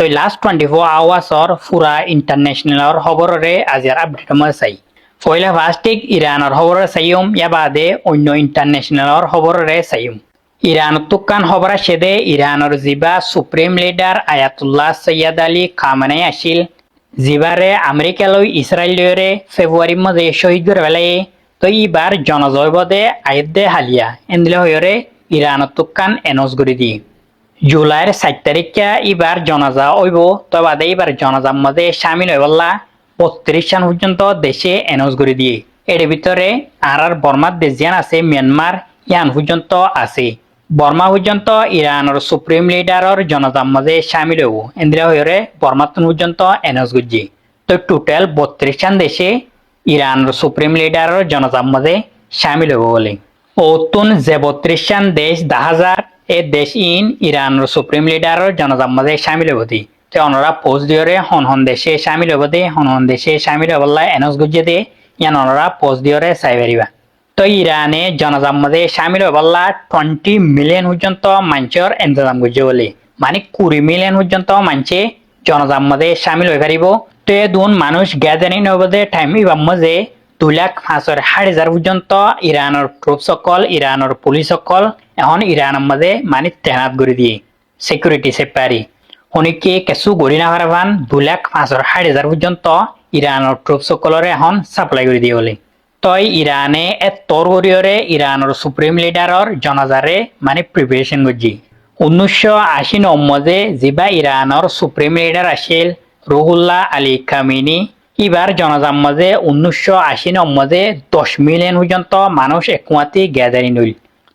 তো লাস্ট 24 আৱাৰ্ছৰ পুৰা ইণ্টাৰনেশ্যনেলৰ খবৰৰে আজিৰ আপডেট মই চাই পহিলা ফাৰ্ষ্টিক ইৰাণৰ খবৰৰ চাইম ইয়া বাদে অন্য ইণ্টাৰনেশ্যনেলৰ খবৰৰে চাইম ইৰাণত তুকান খবৰ আছে দে ইৰাণৰ জিবা supreme leader Ayatollah Syed Ali Khamenei আছিল জিবাৰে আমেৰিকালৈ ইছৰাইলৰে ফেব্ৰুৱাৰী মাহে শহীদ কৰি পেলাই তো ইবাৰ জনজয়বদে আয়দে হালিয়া এন্দিলে হয়ৰে ইৰাণত তুকান এনজ কৰি দিয়ে জুলাইৰ 7 তাৰিখে এবার জনাজা হইব তো বাদে এবার জনাজার মধ্যে সামিল হইবল্লা 32 জন পর্যন্ত দেশে এনজ করে দিয়ে এর ভিতরে আর বর্মার দেশ যেন আছে মিয়ানমার ইয়ান পর্যন্ত আছে বর্মা পর্যন্ত ইরানের সুপ্রিম লিডারের জনাজার মধ্যে সামিল হইব এন্দিরা হইরে বর্মাতন পর্যন্ত এনজ গুজি তো টোটাল 32 জন দেশে ইরানের সুপ্রিম লিডারের জনাজার মধ্যে সামিল হইব বলে ওতুন যে 32 জন দেশ 10,000 এ দেশ ইন ইরানের সুপ্রিম লিডারের জনজার মধ্যে সামিল হবতি তো ওনারা পোস্ট দিওরে হন দেশে সামিল হবতি হন দেশে সামিল হবল্লা এনস গুজে দে ইয়ান ওনারা পোস্ট দিওরে চাইবারিবা তো ইরানে জনজার মধ্যে সামিল হবল্লা 20 মিলিয়ন পর্যন্ত মানুষের ইন্তজাম গুজে বলে মানে 20 মিলিয়ন পর্যন্ত মানুষে জনজার মধ্যে সামিল হয়ে পারিব তো এ দুন মানুষ গ্যাদারিং হবদে টাইম ইবার মধ্যে 2,65,000 পর্যন্ত ইরানের ট্রুপ সকল ইরানের পুলিশ সকল এখন ইরানের মধ্যে মানে তেনাত করে দিয়ে সিকিউরিটি সেপারি অনেকে কিছু গড়ি না পারবান 2,65,000 পর্যন্ত ইরানের ট্রুপ সকলরে এখন সাপ্লাই করে দিয়ে বলে তই ইরানে তোর গড়িয়রে ইরানের সুপ্রিম লিডারের জনাজারে মানে প্রিপারেশন করছি 1989 যেবা ইরানের সুপ্রিম লিডার আছিল রুহুল্লাহ আলী খামেনি এবার জনজার মধ্যে 1989 10 মিলিয়ন পর্যন্ত মানুষ একমাত্র গ্যাদারিং হইল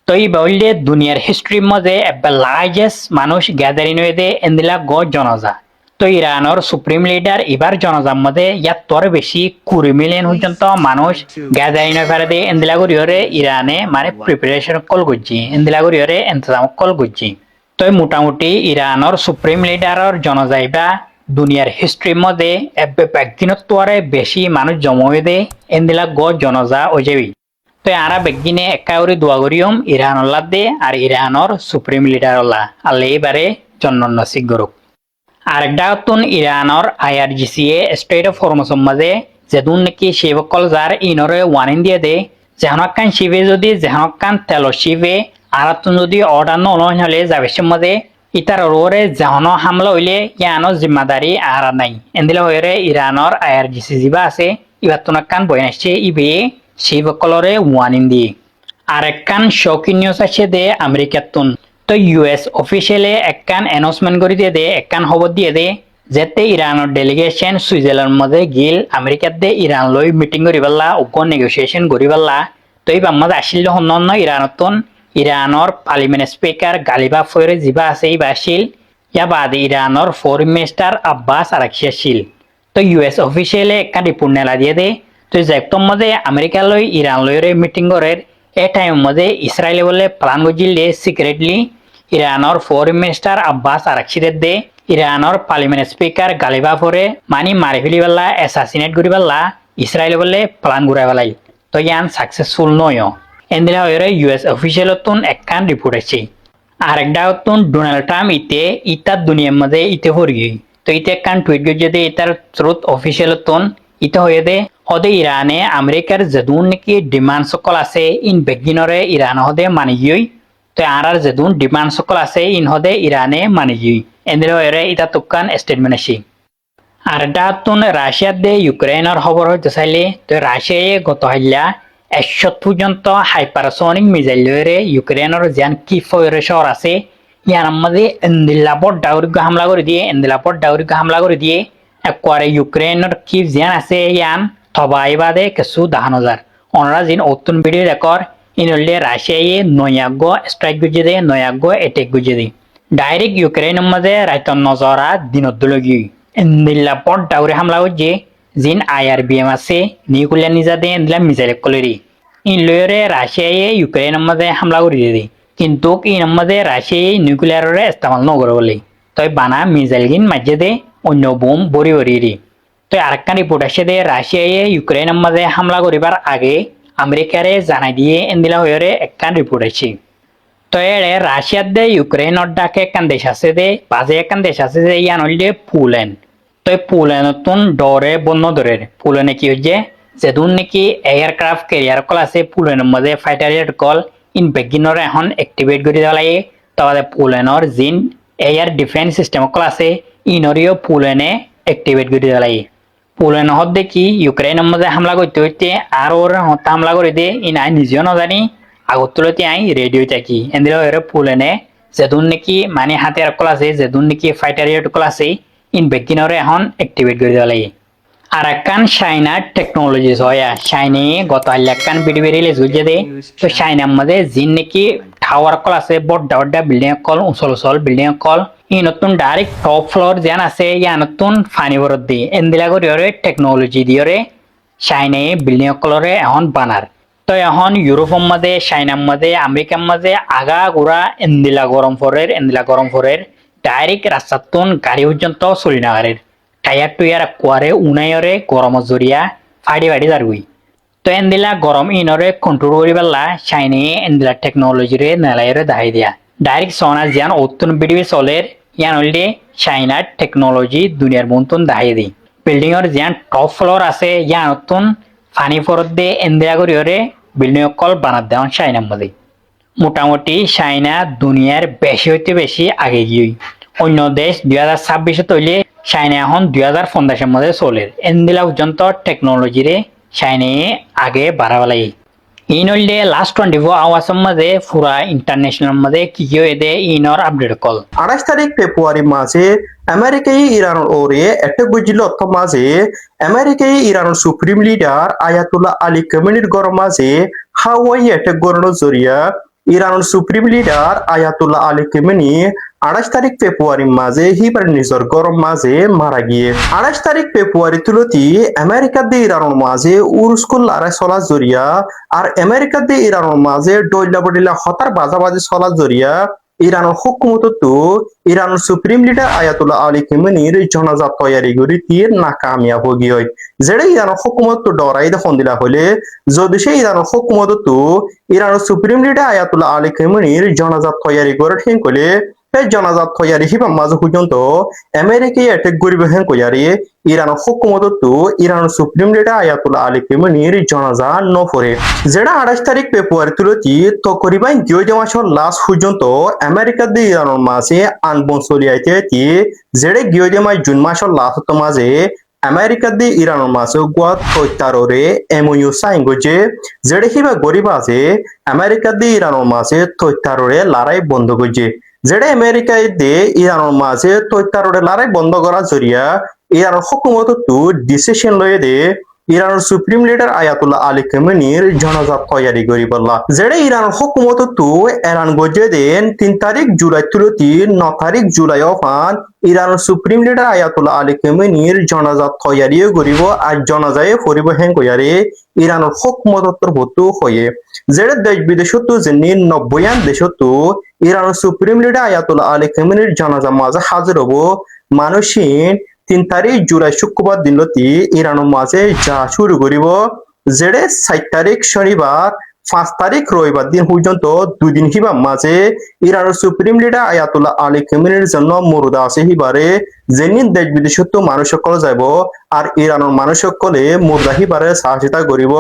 তো এই বললে দুনিয়ার হিস্ট্রির মধ্যে একবার লার্জেস্ট মানুষ গ্যাদারিং হয়ে দে এন্দিলা গ জনজা তো ইরানের সুপ্রিম লিডার এবার জনজার মধ্যে ইয়ার তোর বেশি 20 মিলিয়ন পর্যন্ত মানুষ গ্যাদারিং হয়ে পারে দে এন্দিলা করিয়রে ইরানে মানে প্রিপারেশন কল করছি এন্দিলা করিয়রে ইন্তজাম কল করছি তো মোটামুটি ইরানের সুপ্রিম লিডারের জনজাইবা দুনিয়ার হিস্ট্রির মধ্যে একদিনের তোয়ারে বেশি মানুষ জমা হয়ে দে এন্দিলা গ জনজা ও যাবি তো আরা বেগিনে একাউরি দোয়া করিয়ম ইরান আল্লাহ দে আর ইরানের সুপ্রিম লিডার আল্লাহ আল্লাহ এবারে জন্ম নসিব করুক আরেকটা তুন ইরানের IRGC স্টেট অফ হরমসের মাঝে যেদুন নাকি শিবকল যার ইনরে ওয়ানিং দিয়ে দে যেহনকান শিবে যদি যেহনকান তেল শিবে আর তুন যদি অর্ডার নলন হলে যাবে সে মাঝে ইতার ওরে যেহন হামলা হইলে ইয়ানো জিম্মাদারি আর নাই এন্দিলা হইরে ইরানের IRGC জিবা আছে ইবার তুনকান বই আসছে ইবে শিবকলরে ওয়ানিং দিয়ে আর একখান শৌকিন নিউজ আছে দে আমেরিকাতুন তো US অফিসিয়ালে একখান অ্যানাউন্সমেন্ট করে দিয়ে দে একখান খবর দিয়ে দে যেতে ইরানের ডেলিগেশন সুইজারল্যান্ড মধ্যে গিল আমেরিকাত দে ইরান লই মিটিং করি পারলা ওপর নেগোসিয়েশন করি পারলা তো এই বাম্মাদ আসিল অন্যান্য ইরানতুন ইরানের পার্লিমেন্ট স্পিকার গালিবা ফয়রে জিবা আছে এই বাসিল ইয়া বাদে ইরানের ফরেন মিনিস্টার আব্বাস আরাকশি আসিল তো US অফিসিয়ালে একখান রিপোর্ট নেলা দিয়ে দে তো যেকটম মধ্যে আমেরিকা লই ইরান লইরে মিটিং করের এ টাইম মধ্যে ইসরায়েলে বলে প্ল্যান গজিলে সিক্রেটলি ইরানের ফরেন মিনিস্টার আব্বাস আরাকশিদের দে ইরানের পার্লিমেন্ট স্পিকার গালিবা ফরে মানি মারি ফেলি পাল্লা অ্যাসাসিনেট করি পাল্লা ইসরায়েলে বলে প্ল্যান ঘুরাই পেলাই তো ইয়ান সাকসেসফুল নয় এন্দিলা হইরে US অফিসিয়ালতুন একখান রিপোর্ট আছে আরেকটা তুন ডোনাল্ড ট্রাম্প ইতার দুনিয়ার মধ্যে ইতে হরিয়ে তো ইতে একখান টুইট গজে দে ইতার থ্রুত অফিসিয়ালতুন ইতে হয়ে দে হদে ইরানে আমেরিকার যেদুন নাকি ডিমান্ড সকল আছে ইন বেগিনরে ইরান হদে মানিয়ই তো আর যেদুন ডিমান্ড সকল আছে ইন হদে ইরানে মানিয়ই এন্দিরা হয়ে ইতা তুকান স্টেটমেন্ট আছে আর ডাতুন রাশিয়ার দে ইউক্রেনের খবর হইতে চাইলে তো রাশিয়ায় গত হাইলা 100 পর্যন্ত হাইপারসনিক মিসাইল লইরে ইউক্রেনের যেন কিফরে শহর আছে ইয়ার মধ্যে এন্দিলাপর ডাউরিকে হামলা করে দিয়ে হামলা করে দিয়ে একবারে ইউক্রেনের কি যেন আছে ইয়ান থবাই বাদে কিছু 10,000 ওনারা যিন অতুন ভিডিও রেকর্ড ইনলে রাশিয়ায় নয়াগ্য স্ট্রাইক গুজে দে নয়াগ্য অ্যাটাক গুজে দে ডাইরেক্ট ইউক্রেনের মধ্যে রাইতন নজরা দিনদলগি এন্দিলাপর ডাউরি হামলা করছে যিন IRBM আছে নিউক্লিয়ার নিজাদে এন্দিলা মিসাইল কলেরি ইন লয়রে রাশিয়ায় ইউক্রেনের মধ্যে হামলা করে দিয়ে কিন্তু ইন মধ্যে রাশিয়ায় নিউক্লিয়ারে ইস্তেমাল নগর বলে তাই বানা মিসাইল গিন মাঝে দে অন্য বোম বড়ি বড়ি তো আরেকটা রিপোর্ট আসে দে রাশিয়ায় ইউক্রেনের মধ্যে হামলা করিবার আগে আমেরিকারে জানাই দিয়ে এন্দিলা হয়ে একখান রিপোর্ট আছে তো এড়ে রাশিয়ার দে ইউক্রেনের ডাকে একখান দেশ আছে দে বাজে একখান দেশ আছে যে ইয়ান হইলে পোল্যান্ড। তো এই পোল্যান্ডতুন ডরে বন্য ধরে পোল্যান্ডে কি হচ্ছে যেদুন নাকি এয়ারক্রাফট ক্যারিয়ার কল আছে পোল্যান্ডের মধ্যে ফাইটার জেট কল ইন বেগিনর এখন অ্যাক্টিভেট করে দেওয়া লাগে। তবে পোল্যান্ডর জিন এয়ার ডিফেন্স সিস্টেম কল আছে ইনরিও পোল্যান্ডে অ্যাক্টিভেট করে দেওয়া লাগে। পোল্যান্ড হত দেখি ইউক্রেনের মধ্যে হামলা করতে হইতে আর ওর হত্যা হামলা করে দিয়ে ইন আই নিজেও নজানি আগতুলতে আই রেডিও থাকি এন্দিরা এর পোল্যান্ডে যেদুন নাকি মানে হাতিয়ার কল আছে যেদুন নাকি ফাইটার জেট কল আছে ইন বেগিনরে এখন অ্যাক্টিভেট করে দেওয়া লাগে। আর একখান চাইনার টেকনোলজিস হয় চাইনে গত হাল্লাকান ভিডিও রিলিজ হয়েছে দে। তো চাইনার মধ্যে জিন নাকি টাওয়ার কল আছে বড় বড় বিল্ডিং কল উচল বিল্ডিং কল ই নতুন ডাইরেক্ট টপ ফ্লোর যেন আছে ইয়া নতুন ফানি বরত দিয়ে এন্দিলা করে টেকনোলজি দিয়ে চাইনে বিল্ডিং কলরে এখন বানার। তো এখন ইউরোপের মধ্যে চাইনার মধ্যে আমেরিকার মধ্যে আগা গোড়া এন্দিলা গরম ফরের ডাইরেক্ট রাস্তাতুন গাড়ি পর্যন্ত চলি না গাড়ির টায়ার টুয়ার কুয়ারে উনাইরে গরম জরিয়া ফাড়ি যারগুই। তো এন্দিলা গরম ইনরে কন্ট্রোল করি পেলা চাইনে এন্দিলা টেকনোলজিরে নেলাইরে দাহাই দিয়া ডাইরেক্ট সোনা জিয়ান অত্যন বিডিবি চলের ইয়ান হইলে চাইনার টেকনোলজি দুনিয়ার মন্তন দাহাই দি বিল্ডিং এর জিয়ান টপ ফ্লোর আছে ইয়ান অত্যন ফানি ফরত দে এন্দিলা করিরে বিল্ডিং কল বানাত দেওয়ান চাইনার মধ্যে। মোটামুটি চাইনা দুনিয়ার বেশি হইতে বেশি আগে গিয়ে অন্য দেশ 2026 তৈলে চাইনা এখন 2050 মধ্যে চলে এন্দিলা পর্যন্ত টেকনোলজিরে চাইনে আগে বাড়াবা লাগে। ইন হইলে লাস্ট 24 আওয়ার্সের মধ্যে পুরা ইন্টারন্যাশনাল মধ্যে কি হয়ে ইনর আপডেট কল 28 তারিখ ফেব্রুয়ারি মাসে আমেরিকায় ইরানের ওরে একটা বুঝিল অর্থ মাঝে আমেরিকায় ইরানের সুপ্রিম লিডার আয়াতুল্লাহ আলী খামেনির গড় মাঝে হাওয়াই একটা গড়ানোর জরিয়া ইরানের supreme leader Ayatollah Ali Khamenei 28 তারিখ ফেব্রুয়ারি মাঝে হিবার নিজের গরম মাঝে মারা গিয়ে 28 তারিখ ফেব্রুয়ারি তুলতি আমেরিকা দিয়ে ইরানের মাঝে উরুস্কুল লড়াই চলা জরিয়া আর আমেরিকা দিয়ে ইরানের মাঝে ডইলা বডিলা হতার বাজাবাজি চলা জরিয়া ইরানের হুকুমততো ইরানের সুপ্রিম লিডার আয়াতুল্লাহ আলী খামেনির জনাজা তৈয়ারি করে তীর নাকামিয়াব হয়ে হয় যেটা ইরানের হুকুমত ডরাই দেখুন দিলা হলে যদি সে ইরানের হুকুমততো ইরানের সুপ্রিম লিডার আয়াতুল্লাহ আলী খামেনির জনাজা তৈয়ারি করে ঠিক হলে জনাজাত তৈয়ারি হিবা মাঝে পর্যন্ত আমেরিকায় অ্যাটাক করিব হেন কইয়ারি ইরানের হুকুমততো ইরানের সুপ্রিম লিডার আয়াতুল্লাহ আলী খামেনির জনাজা নফরে যেটা 28 তারিখ ফেব্রুয়ারি তুলতি তকরিবান 2 মাসের লাস্ট পর্যন্ত আমেরিকা দিয়ে ইরানের মাঝে আনবন চলি আইতে যেটা 2 মাস জুন মাসের লাস্ট মাঝে আমেরিকা দিয়ে ইরানের মাঝে গোয়া তৈতারে এমইউ সাইন করছে যেটা হিবা গরিব আছে আমেরিকা দিয়ে ইরানের মাঝে তৈতারে লড়াই বন্ধ করছে যেটা আমেরিকায় দিয়ে ইরানের মাঝে তৈতারে লড়াই বন্ধ করার জরিয়া ইরানের হুকুমততো ডিসিশন লয়ে দে ইরানের সুপ্রিম লিডার আয়াতুল্লাহ আলী খামেনির জনাজা তৈয়ারি করি বললা যেটা ইরানের হুকুমততো এলান গজে দেন 3 তারিখ জুলাই তুলতি 9 তারিখ জুলাই অফান ইরানের সুপ্রিম লিডার আয়াতুল্লাহ আলী খামেনির জনাজা তৈয়ারি করিব আর জনাজায় ফরিব হেন কইয়ারে ইরানের হুকুমতর ভতু হয়ে যেটা দেশ বিদেশতো যিনি 90 দেশতো ইরানের সুপ্রিম লিডার আয়াতুল্লাহ আলী খামেনির জনাজা মাঝে হাজির হব মানুষিন 3 তারিখ জুলাই শুক্রবার দিনলতি ইরানের মাঝে যা শুরু করিব যেটা 4 তারিখ শনিবার 5 তারিখ রবিবার দিন পর্যন্ত 2 দিন হিবা মাঝে ইরানের সুপ্রিম লিডার আয়াতুল্লাহ আলী খামেনির জন্য মুরদা আছে হিবারে যেনি দেশ বিদেশত মানুষ সকল যাব আর ইরানের মানুষ সকলে মুরদা হিবারে সাহসিতা করিব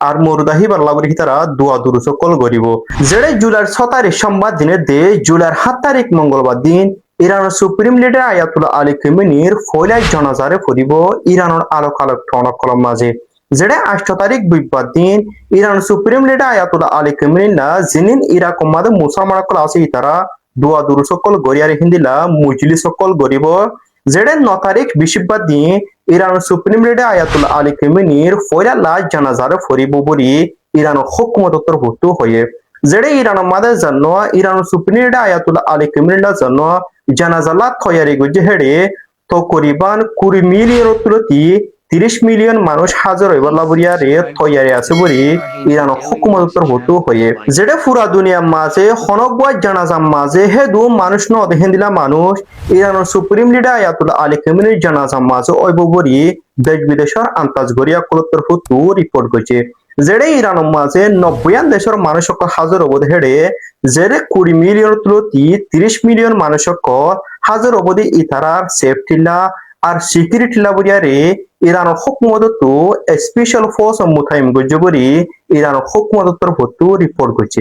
আর মুরদা হিবার লাভরি তারা দোয়া দুরু সকল করিব যেটা জুলাইয়ের 6 তারিখ সোমবার দিনে দে জুলাইয়ের 7 তারিখ মঙ্গলবার দিন ইরানের সুপ্রিম লিডার আয়াতুল্লাহ আলী খামেনির ফয়লাই জনাজারে ফরিব ইরানের আলোক টনক কলম মাঝে যেটা 8 তারিখ বুধবার দিন ইরানের supreme leader Ayatollah Ali Khamenei না জিনিন ইরাক মাঝে মুসলমান সকল আছে তারা দোয়া দুরু সকল গরিয়ারে হিন্দিলা মুজলি সকল গরিব যেটা 9 তারিখ বৃহস্পতিবার দিন ইরানের সুপ্রিম লিডার আয়াতুল্লাহ আলী খামেনির ফয়লা লাশ জানাজারে ফরিব বলি ইরানের হুকুমতর ভুক্ত হয়ে যেটা ইরানের মাঝে জন্য ইরানের সুপ্রিম লিডার আয়াতুল্লাহ আলী খামেনির জন্য জানাজালা তৈয়ারি করছে হেড়ে তো করিবান 20 মিলিয়ন তুলতি 30 মিলিয়ন মানুষ হাজার হইবার লাভরিয়ারে তৈয়ারি আছে বলি ইরানের হুকুমতর ভুক্ত হয়ে যেটা পুরা দুনিয়ার মাঝে হনকবাদ জানাজার মাঝে হেদু মানুষ ন দেখেন দিলা মানুষ ইরানের সুপ্রিম লিডার আয়াতুল্লাহ আলী খামেনির জানাজার মাঝে ওইব বলি দেশ বিদেশের আন্তাজ গরিয়া কুলতর ভুক্ত রিপোর্ট করছে যেড়ে ইরানের মাঝে 90 দেশের মানুষক হাজার অবধি হেড়ে যেড়ে 20 মিলিয়ন তুলতি 30 মিলিয়ন মানুষক হাজার অবধি ইতারার সেফটিলা আর সিকিউরিটিলা বুড়িয়ারে ইরানের হুকুমত স্পেশাল ফোর্স মুথাইম গজ্জবরি ইরানের হুকুমতর ভত্তু রিপোর্ট করছে